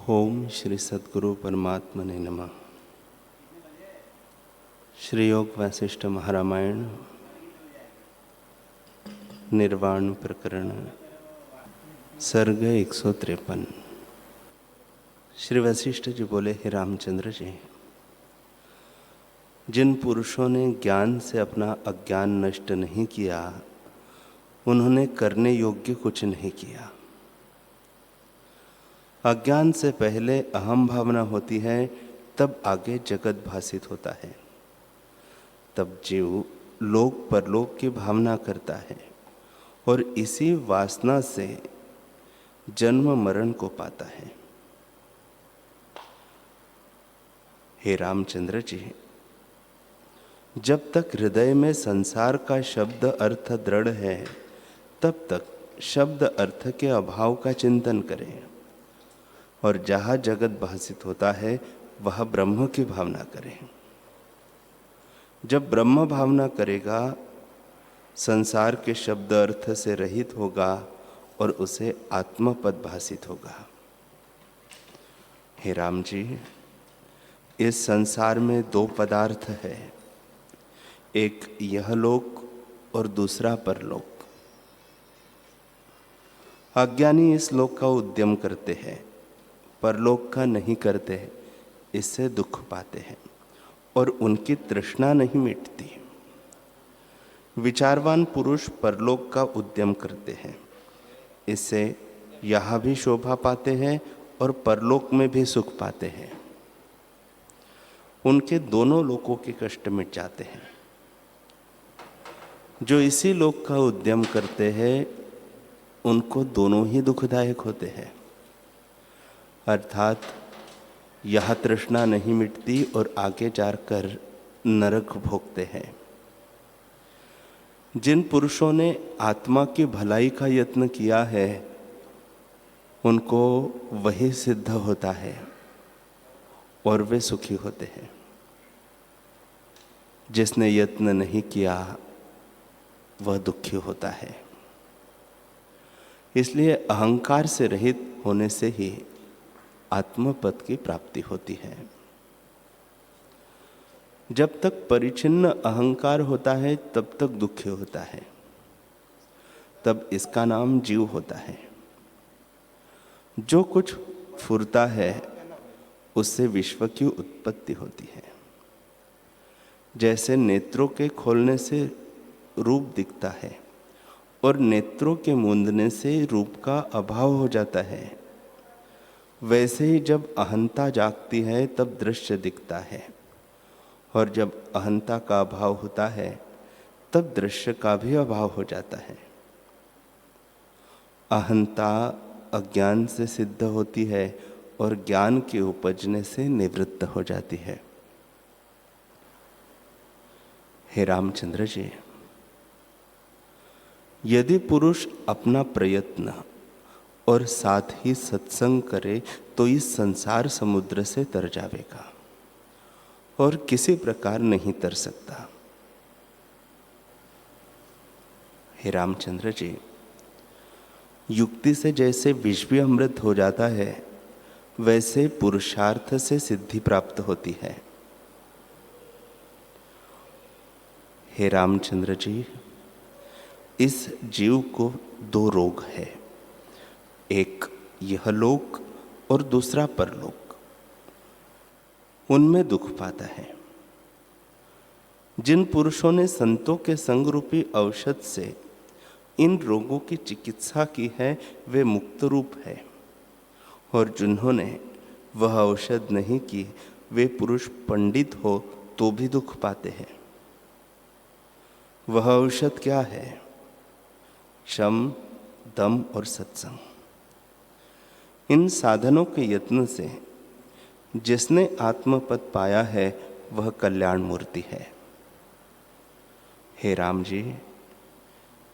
ओम श्री सद्गुरु परमात्मने नमः। श्री योग वशिष्ठ महारामायण निर्वाण प्रकरण सर्ग 153। श्री वशिष्ठ जी बोले, हे रामचंद्र जी, जिन पुरुषों ने ज्ञान से अपना अज्ञान नष्ट नहीं किया, उन्होंने करने योग्य कुछ नहीं किया। अज्ञान से पहले अहम भावना होती है, तब आगे जगत भासित होता है। तब जीव लोक परलोक की भावना करता है और इसी वासना से जन्म मरण को पाता है। हे रामचंद्र जी, जब तक हृदय में संसार का शब्द अर्थ दृढ़ है, तब तक शब्द अर्थ के अभाव का चिंतन करें और जहाँ जगत भासित होता है वह ब्रह्म की भावना करें। जब ब्रह्म भावना करेगा, संसार के शब्द अर्थ से रहित होगा और उसे आत्मपद भासित होगा। हे राम जी, इस संसार में दो पदार्थ है, एक यह लोक और दूसरा परलोक। अज्ञानी इस लोक का उद्यम करते हैं, परलोक का नहीं करते, इससे दुख पाते हैं और उनकी तृष्णा नहीं मिटती। विचारवान पुरुष परलोक का उद्यम करते हैं, इससे यहाँ भी शोभा पाते हैं और परलोक में भी सुख पाते हैं। उनके दोनों लोकों के कष्ट मिट जाते हैं। जो इसी लोक का उद्यम करते हैं, उनको दोनों ही दुखदायक होते हैं। अर्थात यह तृष्णा नहीं मिटती और आगे जाकर नरक भोगते हैं। जिन पुरुषों ने आत्मा की भलाई का यत्न किया है, उनको वही सिद्ध होता है और वे सुखी होते हैं। जिसने यत्न नहीं किया वह दुखी होता है। इसलिए अहंकार से रहित होने से ही आत्मपद की प्राप्ति होती है। जब तक परिचिन्न अहंकार होता है, तब तक दुखी होता है, तब इसका नाम जीव होता है। जो कुछ फुरता है, उससे विश्व की उत्पत्ति होती है। जैसे नेत्रों के खोलने से रूप दिखता है और नेत्रों के मूंदने से रूप का अभाव हो जाता है, वैसे ही जब अहंता जागती है तब दृश्य दिखता है, और जब अहंता का अभाव होता है तब दृश्य का भी अभाव हो जाता है। अहंता अज्ञान से सिद्ध होती है और ज्ञान के उपजने से निवृत्त हो जाती है। हे रामचंद्र जी, यदि पुरुष अपना प्रयत्न और साथ ही सत्संग करे तो इस संसार समुद्र से तर जाएगा और किसी प्रकार नहीं तर सकता। हे रामचंद्र जी, युक्ति से जैसे विष भी अमृत हो जाता है, वैसे पुरुषार्थ से सिद्धि प्राप्त होती है। हे रामचंद्र जी, इस जीव को दो रोग है, एक यह लोक और दूसरा परलोक। उनमें दुख पाता है। जिन पुरुषों ने संतों के संग रूपी औषध से इन रोगों की चिकित्सा की है, वे मुक्त रूप है, और जिन्होंने वह औषध नहीं की, वे पुरुष पंडित हो तो भी दुख पाते हैं। वह औषध क्या है? शम, दम और सत्संग। इन साधनों के यत्न से जिसने आत्मपद पाया है, वह कल्याण मूर्ति है। हे राम जी,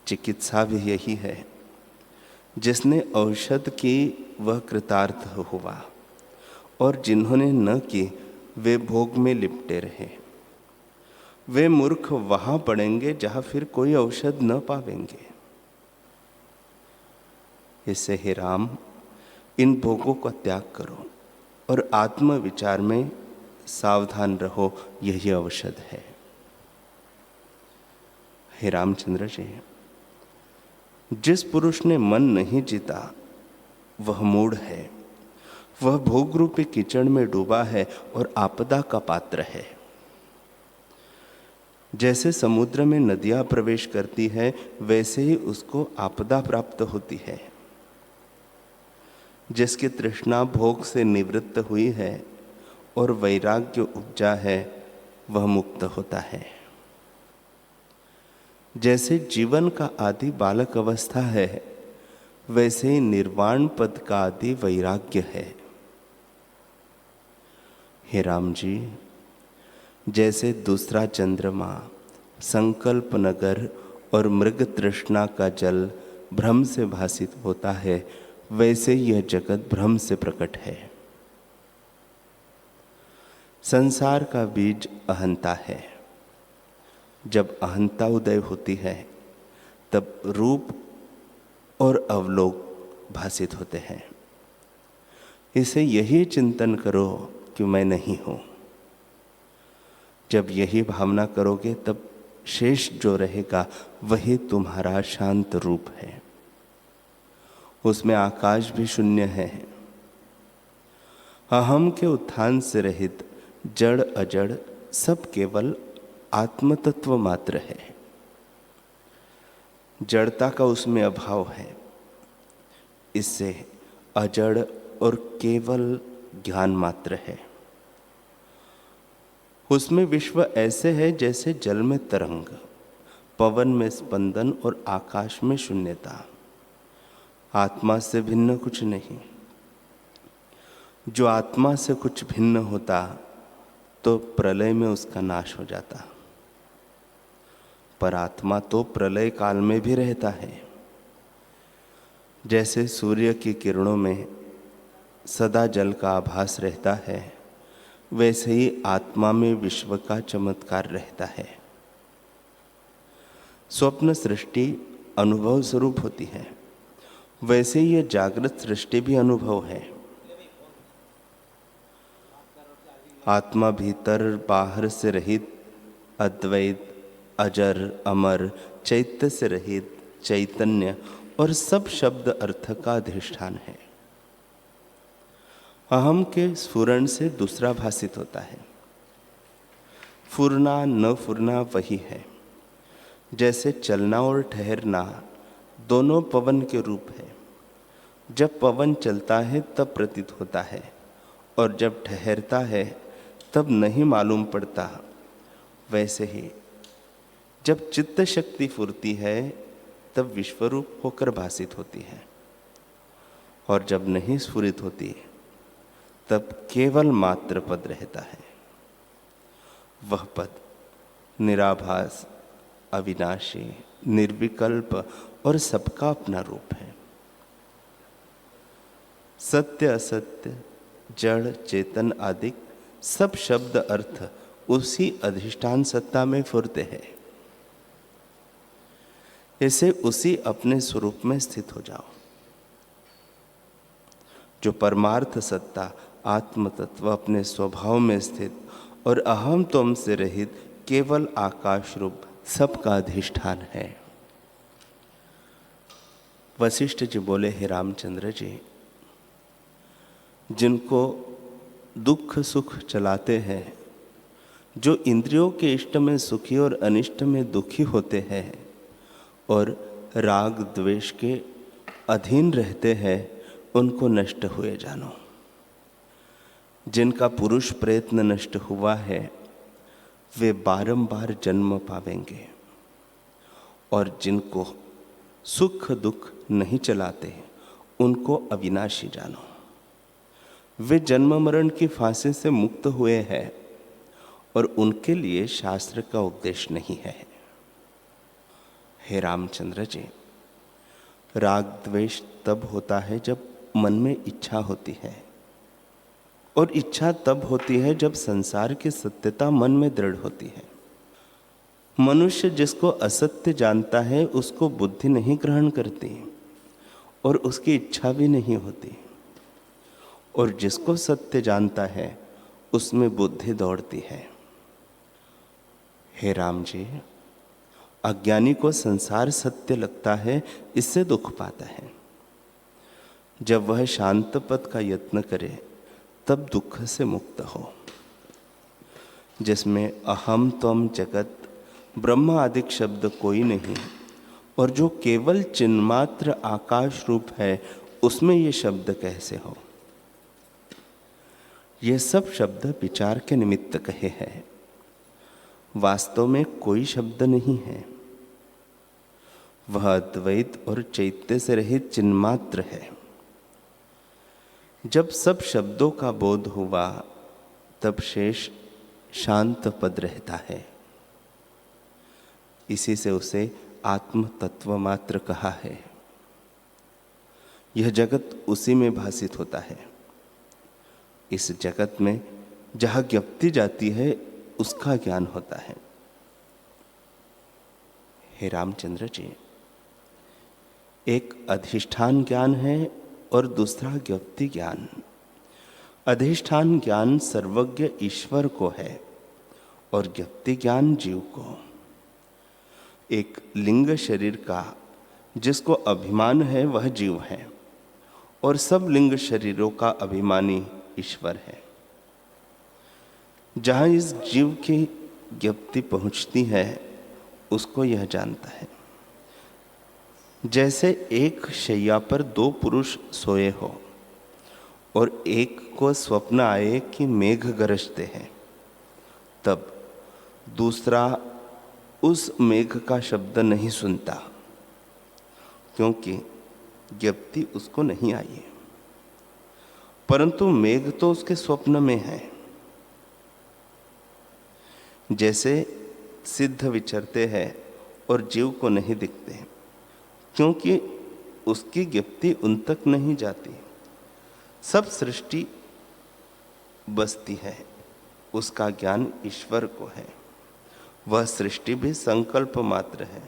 चिकित्सा भी यही है। जिसने औषध की वह कृतार्थ हुआ, और जिन्होंने न की वे भोग में लिपटे रहे। वे मूर्ख वहां पड़ेंगे जहां फिर कोई औषध न पावेंगे। इससे हे राम, इन भोगों का त्याग करो और आत्म विचार में सावधान रहो, यही औषध है। हे रामचंद्र जी, जिस पुरुष ने मन नहीं जीता वह मूढ़ है, वह भोग रूपी कीचड़ में डूबा है और आपदा का पात्र है। जैसे समुद्र में नदियां प्रवेश करती है, वैसे ही उसको आपदा प्राप्त होती है। जिसकी तृष्णा भोग से निवृत्त हुई है और वैराग्य उपजा है, वह मुक्त होता है। जैसे जीवन का आदि बालक अवस्था है, वैसे ही निर्वाण पद का आदि वैराग्य है। हे राम जी, जैसे दूसरा चंद्रमा, संकल्प नगर और मृग तृष्णा का जल भ्रम से भासित होता है, वैसे यह जगत भ्रम से प्रकट है। संसार का बीज अहंता है। जब अहंता उदय होती है, तब रूप और अवलोक भासित होते हैं। इसे यही चिंतन करो कि मैं नहीं हूं। जब यही भावना करोगे, तब शेष जो रहेगा वही तुम्हारा शांत रूप है। उसमें आकाश भी शून्य है। अहम के उत्थान से रहित जड़ अजड़ सब केवल आत्मतत्व मात्र है। जड़ता का उसमें अभाव है। इससे अजड़ और केवल ज्ञान मात्र है। उसमें विश्व ऐसे है जैसे जल में तरंग, पवन में स्पंदन और आकाश में शून्यता। आत्मा से भिन्न कुछ नहीं। जो आत्मा से कुछ भिन्न होता तो प्रलय में उसका नाश हो जाता, पर आत्मा तो प्रलय काल में भी रहता है। जैसे सूर्य की किरणों में सदा जल का आभास रहता है, वैसे ही आत्मा में विश्व का चमत्कार रहता है। स्वप्न सृष्टि अनुभव स्वरूप होती है, वैसे ही यह जागृत सृष्टि भी अनुभव है। आत्मा भीतर बाहर से रहित अद्वैत, अजर, अमर, चैत्य से रहित चैतन्य और सब शब्द अर्थ का अधिष्ठान है। अहम के स्फुरण से दूसरा भासित होता है। फुरना न फुरना वही है। जैसे चलना और ठहरना दोनों पवन के रूप है। जब पवन चलता है तब प्रतीत होता है, और जब ठहरता है तब नहीं मालूम पड़ता। वैसे ही जब चित्त शक्ति फुरती है तब विश्वरूप होकर भासित होती है, और जब नहीं स्फुरित होती तब केवल मात्र पद रहता है। वह पद निराभास, अविनाशी, निर्विकल्प और सबका अपना रूप है। सत्य असत्य, जड़ चेतन आदि सब शब्द अर्थ उसी अधिष्ठान सत्ता में फुरते हैं। इसे उसी अपने स्वरूप में स्थित हो जाओ। जो परमार्थ सत्ता आत्म तत्व अपने स्वभाव में स्थित और अहम तुम से रहित केवल आकाश रूप सबका अधिष्ठान है। वशिष्ठ जी बोले, हे रामचंद्र जी, जिनको दुख सुख चलाते हैं, जो इंद्रियों के इष्ट में सुखी और अनिष्ट में दुखी होते हैं और राग द्वेष के अधीन रहते हैं, उनको नष्ट हुए जानो। जिनका पुरुष प्रयत्न नष्ट हुआ है, वे बारंबार जन्म पावेंगे, और जिनको सुख दुख नहीं चलाते उनको अविनाशी जानो। वे जन्म मरण की फांसी से मुक्त हुए हैं, और उनके लिए शास्त्र का उपदेश नहीं है। हे रामचंद्र जी, राग द्वेष तब होता है जब मन में इच्छा होती है, और इच्छा तब होती है जब संसार की सत्यता मन में दृढ़ होती है। मनुष्य जिसको असत्य जानता है उसको बुद्धि नहीं ग्रहण करती, और उसकी इच्छा भी नहीं होती। और जिसको सत्य जानता है उसमें बुद्धि दौड़ती है। हे राम जी, अज्ञानी को संसार सत्य लगता है, इससे दुख पाता है। जब वह शांत पद का यत्न करे तब दुख से मुक्त हो। जिसमें अहम त्वम जगत ब्रह्म आदि शब्द कोई नहीं और जो केवल चिन्मात्र आकाश रूप है, उसमें ये शब्द कैसे हो? ये सब शब्द विचार के निमित्त कहे हैं, वास्तव में कोई शब्द नहीं है। वह अद्वैत और चैत्य से रहित चिन्मात्र है। जब सब शब्दों का बोध हुआ तब शेष शांत पद रहता है। इसी से उसे आत्म तत्व मात्र कहा है। यह जगत उसी में भासित होता है। इस जगत में जहाँ ज्ञप्ति जाती है उसका ज्ञान होता है। हे रामचंद्र जी, एक अधिष्ठान ज्ञान है और दूसरा ज्ञप्ति ज्ञान। अधिष्ठान ज्ञान सर्वज्ञ ईश्वर को है और ज्ञप्ति ज्ञान जीव को। एक लिंग शरीर का जिसको अभिमान है वह जीव है और सब लिंग शरीरों का अभिमानी ईश्वर है। जहाँ इस जीव की ज्ञप्ति पहुँचती है उसको यह जानता है। जैसे एक शैया पर दो पुरुष सोए हो और एक को स्वप्न आए कि मेघ गरजते हैं, तब दूसरा उस मेघ का शब्द नहीं सुनता क्योंकि ज्ञप्ति उसको नहीं आई है, परंतु मेघ तो उसके स्वप्न में है। जैसे सिद्ध विचरते हैं और जीव को नहीं दिखते क्योंकि उसकी ज्ञप्ति उन तक नहीं जाती। सब सृष्टि बसती है, उसका ज्ञान ईश्वर को है। वह सृष्टि भी संकल्प मात्र है,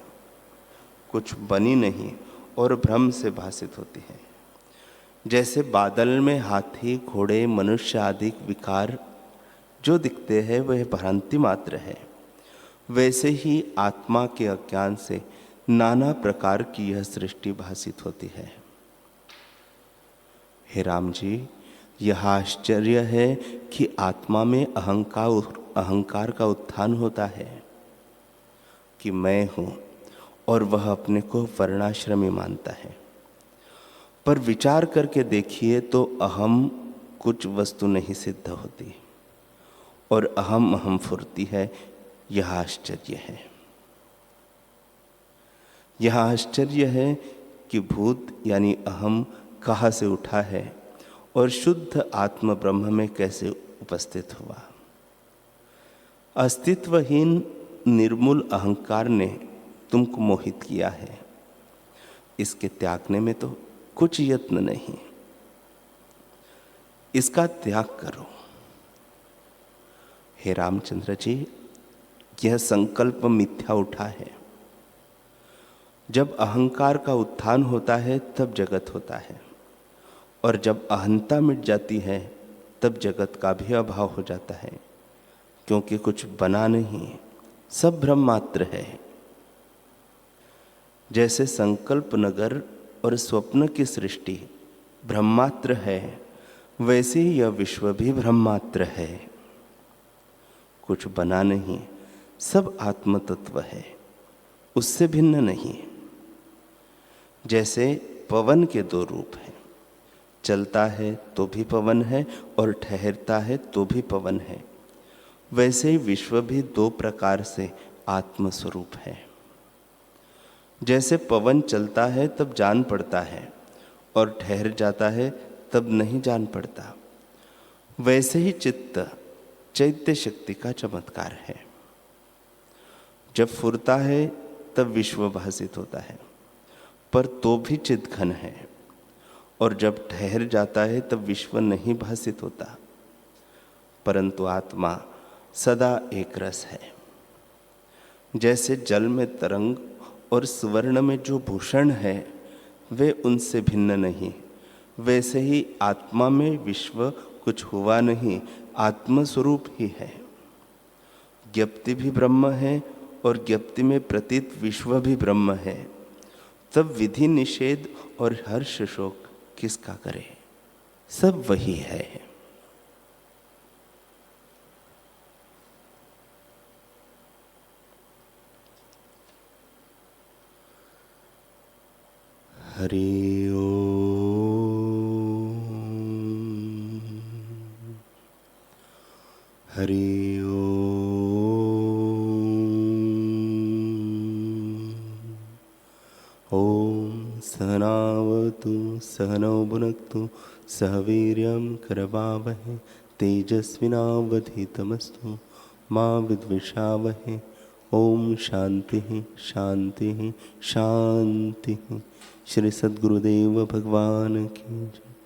कुछ बनी नहीं और भ्रम से भासित होती है। जैसे बादल में हाथी, घोड़े, मनुष्य आदि विकार जो दिखते हैं वह भ्रांति मात्र है, वैसे ही आत्मा के अज्ञान से नाना प्रकार की यह सृष्टि भासित होती है। हे राम जी, यह आश्चर्य है कि आत्मा में अहंकार का उत्थान होता है कि मैं हूँ और वह अपने को वर्णाश्रमी मानता है। पर विचार करके देखिए तो अहम कुछ वस्तु नहीं सिद्ध होती और अहम फुरती है। यह आश्चर्य है। यह आश्चर्य है कि भूत यानी अहम कहाँ से उठा है और शुद्ध आत्म ब्रह्म में कैसे उपस्थित हुआ। अस्तित्वहीन निर्मूल अहंकार ने तुमको मोहित किया है। इसके त्यागने में तो कुछ यत्न नहीं, इसका त्याग करो। हे रामचंद्र जी, यह संकल्प मिथ्या उठा है। जब अहंकार का उत्थान होता है तब जगत होता है और जब अहंता मिट जाती है तब जगत का भी अभाव हो जाता है, क्योंकि कुछ बना नहीं, सब भ्रम मात्र है। जैसे संकल्प नगर और स्वप्न की सृष्टि ब्रह्मात्र है, वैसे ही यह विश्व भी ब्रह्मात्र है। कुछ बना नहीं, सब आत्म तत्व है, उससे भिन्न नहीं। जैसे पवन के दो रूप हैं, चलता है तो भी पवन है और ठहरता है तो भी पवन है, वैसे ही विश्व भी दो प्रकार से आत्म स्वरूप है। जैसे पवन चलता है तब जान पड़ता है और ठहर जाता है तब नहीं जान पड़ता, वैसे ही चित्त चैत्य शक्ति का चमत्कार है। जब फुरता है तब विश्व भासित होता है, पर तो भी चित्त घन है, और जब ठहर जाता है तब विश्व नहीं भासित होता, परंतु आत्मा सदा एक रस है। जैसे जल में तरंग और सुवर्ण में जो भूषण है वे उनसे भिन्न नहीं, वैसे ही आत्मा में विश्व कुछ हुआ नहीं, आत्मस्वरूप ही है। ज्ञप्ति भी ब्रह्म है और ज्ञप्ति में प्रतीत विश्व भी ब्रह्म है। तब विधि निषेध और हर्ष शोक किसका करे? सब वही है। हरि ओम, हरि ओम। सहनावतु सहनौ भुनक्तु सह वीर्यं करवावहै तेजस्विनावधीतमस्तु मा विद्विषावहै। ओम शांति शांति शांति। श्री सद्गुरुदेव भगवान की जय।